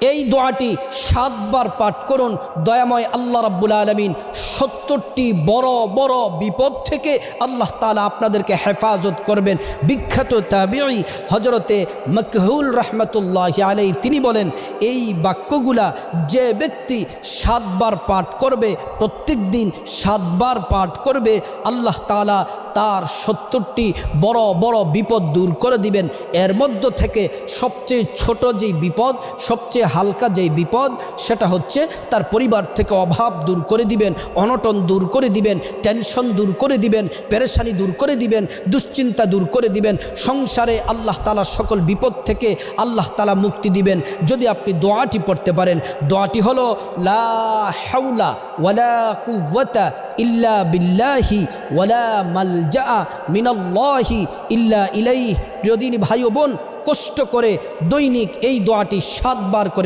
এই দোয়াটি 7 বার পাঠ করুন। দয়াময় আল্লাহ রাব্বুল আলামিন 70টি বড় বড় বিপদ থেকে আল্লাহ তাআলা আপনাদেরকে হেফাজত করবেন। বিখ্যাত তাবিঈ হযরতে মাকহুল রাহমাতুল্লাহি আলাইহি তিনি বলেন, এই বাক্যগুলা যে ব্যক্তি 7 বার পাঠ করবে, প্রত্যেক দিন 7 বার পাঠ করবে, আল্লাহ তাআলা তার 70টি বড় বড় বিপদ দূর করে দিবেন। এর মধ্য থেকে সবচেয়ে ছোট যেই বিপদ, সবচেয়ে হালকা যেই বিপদ, সেটা হচ্ছে তার পরিবার থেকে অভাব দূর করে দিবেন, অনটন দূর করে দিবেন, টেনশন দূর করে দিবেন, পেরেশানি দূর করে দিবেন, দুশ্চিন্তা দূর করে দিবেন। সংসারে আল্লাহ তাআলা সকল বিপদ থেকে আল্লাহ তাআলা মুক্তি দিবেন যদি আপনি দোয়াটি পড়তে পারেন। দোয়াটি হলো লা হাওলা ওয়ালা কুওয়াতা ইল্লা বিল্লাহি ওয়ালা মালজা মিনাল্লাহি ইল্লা ইলাইহি। প্রিয় দিনী ভাই ও বোন, কষ্ট করে দৈনিক এই দোয়াটি 7 বার করে